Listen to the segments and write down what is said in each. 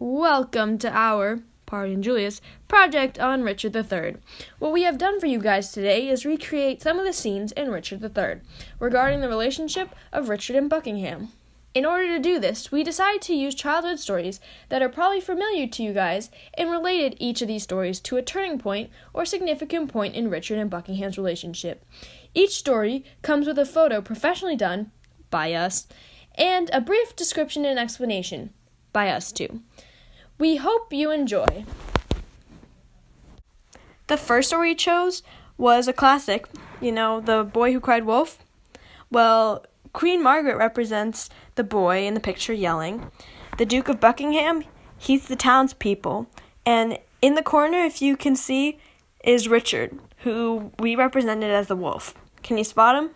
Welcome to our, Party and Julius, project on Richard III. What we have done for you guys today is recreate some of the scenes in Richard III regarding the relationship of Richard and Buckingham. In order to do this, we decided to use childhood stories that are probably familiar to you guys and related each of these stories to a turning point or significant point in Richard and Buckingham's relationship. Each story comes with a photo professionally done by us and a brief description and explanation by us too. We hope you enjoy. The first story we chose was a classic, The Boy Who Cried Wolf. Well, Queen Margaret represents the boy in the picture yelling. The Duke of Buckingham, he's the townspeople. And in the corner, if you can see, is Richard, who we represented as the wolf. Can you spot him?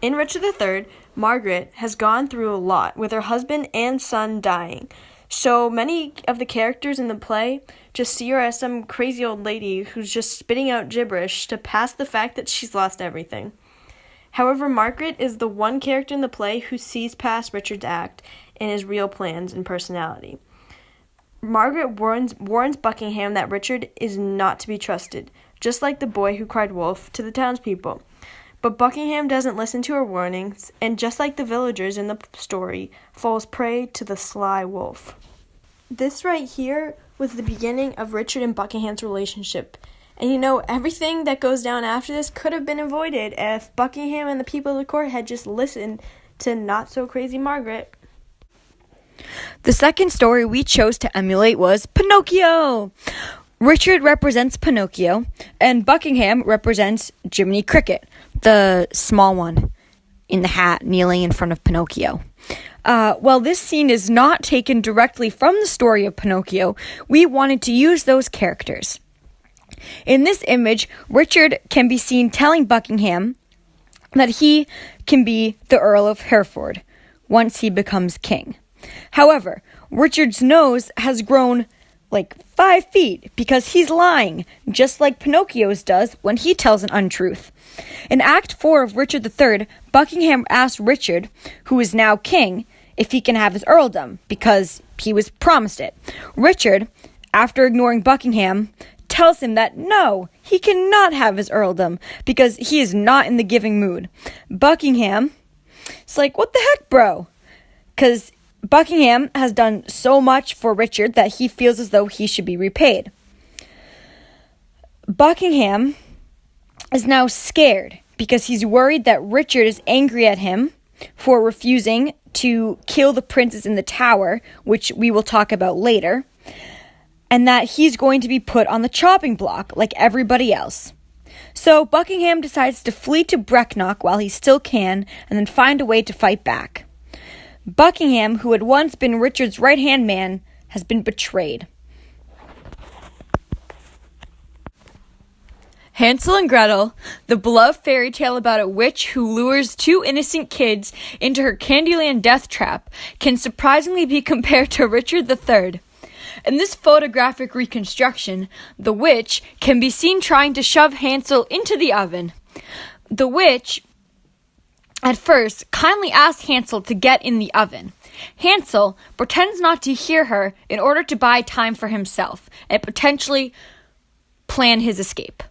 In Richard III, Margaret has gone through a lot, with her husband and son dying. So many of the characters in the play just see her as some crazy old lady who's just spitting out gibberish to pass the fact that she's lost everything. However, Margaret is the one character in the play who sees past Richard's act and his real plans and personality. Margaret warns Buckingham that Richard is not to be trusted, just like the boy who cried wolf to the townspeople. But Buckingham doesn't listen to her warnings, and just like the villagers in the story, falls prey to the sly wolf. This right here was the beginning of Richard and Buckingham's relationship. And everything that goes down after this could have been avoided if Buckingham and the people of the court had just listened to not-so-crazy Margaret. The second story we chose to emulate was Pinocchio. Richard represents Pinocchio, and Buckingham represents Jiminy Cricket, the small one in the hat kneeling in front of Pinocchio. While this scene is not taken directly from the story of Pinocchio, we wanted to use those characters. In this image, Richard can be seen telling Buckingham that he can be the Earl of Hereford once he becomes king. However, Richard's nose has grown like 5 feet because he's lying, just like Pinocchio's does when he tells an untruth. In Act 4 of Richard III, Buckingham asks Richard, who is now king, if he can have his earldom, because he was promised it. Richard, after ignoring Buckingham, tells him that no, he cannot have his earldom, because he is not in the giving mood. Buckingham is like, what the heck, bro? Because Buckingham has done so much for Richard that he feels as though he should be repaid. Buckingham is now scared because he's worried that Richard is angry at him for refusing to kill the princes in the tower, which we will talk about later, and that he's going to be put on the chopping block like everybody else. So Buckingham decides to flee to Brecknock while he still can and then find a way to fight back. Buckingham, who had once been Richard's right-hand man, has been betrayed. Hansel and Gretel, the beloved fairy tale about a witch who lures 2 innocent kids into her Candyland death trap, can surprisingly be compared to Richard III. In this photographic reconstruction, the witch can be seen trying to shove Hansel into the oven. The witch at first kindly asks Hansel to get in the oven. Hansel pretends not to hear her in order to buy time for himself and potentially plan his escape.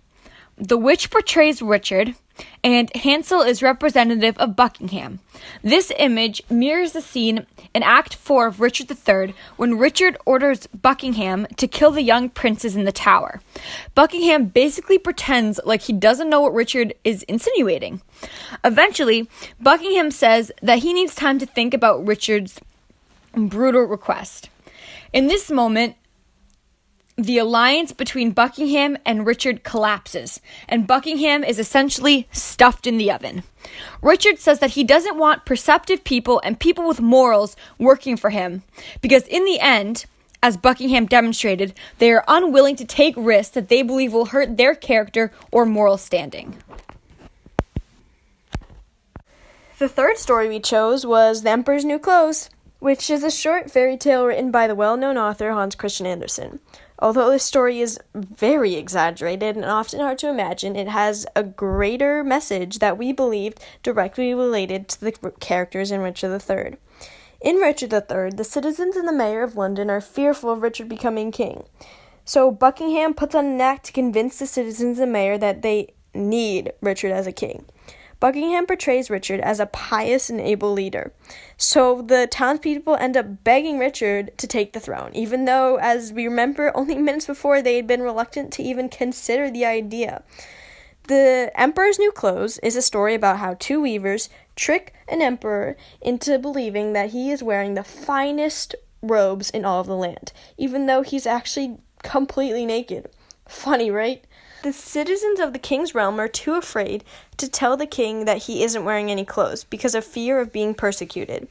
The witch portrays Richard, and Hansel is representative of Buckingham. This image mirrors the scene in Act 4 of Richard III when Richard orders Buckingham to kill the young princes in the tower. Buckingham basically pretends like he doesn't know what Richard is insinuating. Eventually, Buckingham says that he needs time to think about Richard's brutal request. In this moment, the alliance between Buckingham and Richard collapses, and Buckingham is essentially stuffed in the oven. Richard says that he doesn't want perceptive people and people with morals working for him, because in the end, as Buckingham demonstrated, they are unwilling to take risks that they believe will hurt their character or moral standing. The third story we chose was The Emperor's New Clothes, which is a short fairy tale written by the well-known author Hans Christian Andersen. Although this story is very exaggerated and often hard to imagine, it has a greater message that we believed directly related to the characters in Richard III. In Richard III, the citizens and the mayor of London are fearful of Richard becoming king. So Buckingham puts on an act to convince the citizens and mayor that they need Richard as a king. Buckingham portrays Richard as a pious and able leader. So the townspeople end up begging Richard to take the throne, even though, as we remember, only minutes before they had been reluctant to even consider the idea. The Emperor's New Clothes is a story about how two weavers trick an emperor into believing that he is wearing the finest robes in all of the land, even though he's actually completely naked. Funny, right? The citizens of the king's realm are too afraid to tell the king that he isn't wearing any clothes because of fear of being persecuted.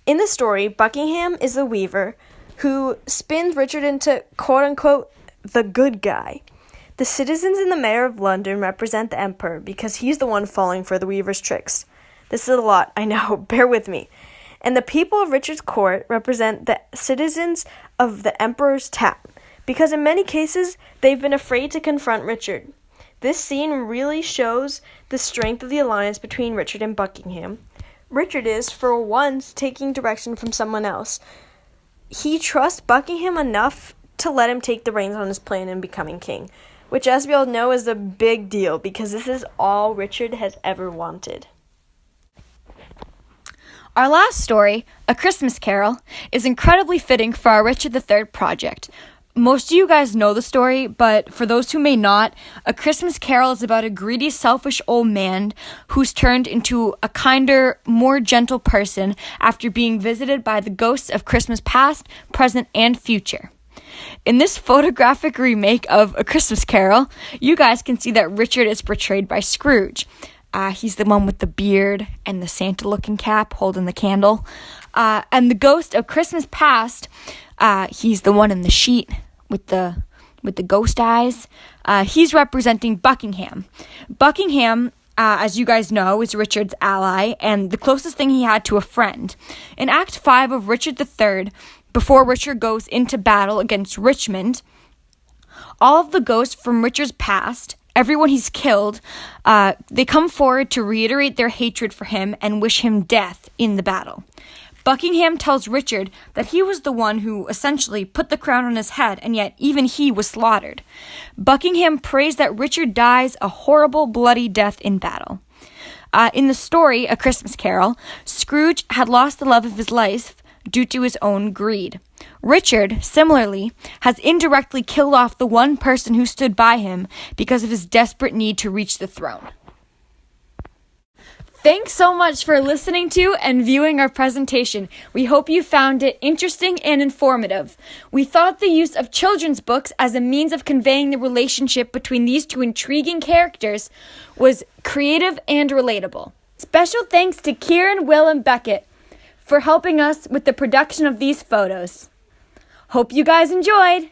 In the story, Buckingham is the weaver who spins Richard into, quote-unquote, the good guy. The citizens and the mayor of London represent the emperor because he's the one falling for the weaver's tricks. This is a lot, I know, bear with me. And the people of Richard's court represent the citizens of the emperor's town, because in many cases, they've been afraid to confront Richard. This scene really shows the strength of the alliance between Richard and Buckingham. Richard is, for once, taking direction from someone else. He trusts Buckingham enough to let him take the reins on his plan in becoming king, which, as we all know, is a big deal because this is all Richard has ever wanted. Our last story, A Christmas Carol, is incredibly fitting for our Richard III project. Most of you guys know the story, but for those who may not, A Christmas Carol is about a greedy, selfish old man who's turned into a kinder, more gentle person after being visited by the ghosts of Christmas past, present, and future. In this photographic remake of A Christmas Carol, you guys can see that Richard is portrayed by Scrooge. He's the one with the beard and the Santa-looking cap holding the candle. And the ghost of Christmas past, he's the one in the sheet with the ghost eyes. He's representing Buckingham. Buckingham, as you guys know, is Richard's ally and the closest thing he had to a friend. In Act 5 of Richard III, before Richard goes into battle against Richmond, all of the ghosts from Richard's past, everyone he's killed, they come forward to reiterate their hatred for him and wish him death in the battle. Buckingham tells Richard that he was the one who essentially put the crown on his head, and yet even he was slaughtered. Buckingham prays that Richard dies a horrible, bloody death in battle. In the story, A Christmas Carol, Scrooge had lost the love of his life due to his own greed. Richard, similarly, has indirectly killed off the one person who stood by him because of his desperate need to reach the throne. Thanks so much for listening to and viewing our presentation. We hope you found it interesting and informative. We thought the use of children's books as a means of conveying the relationship between these two intriguing characters was creative and relatable. Special thanks to Kieran, Will, and Beckett for helping us with the production of these photos. Hope you guys enjoyed!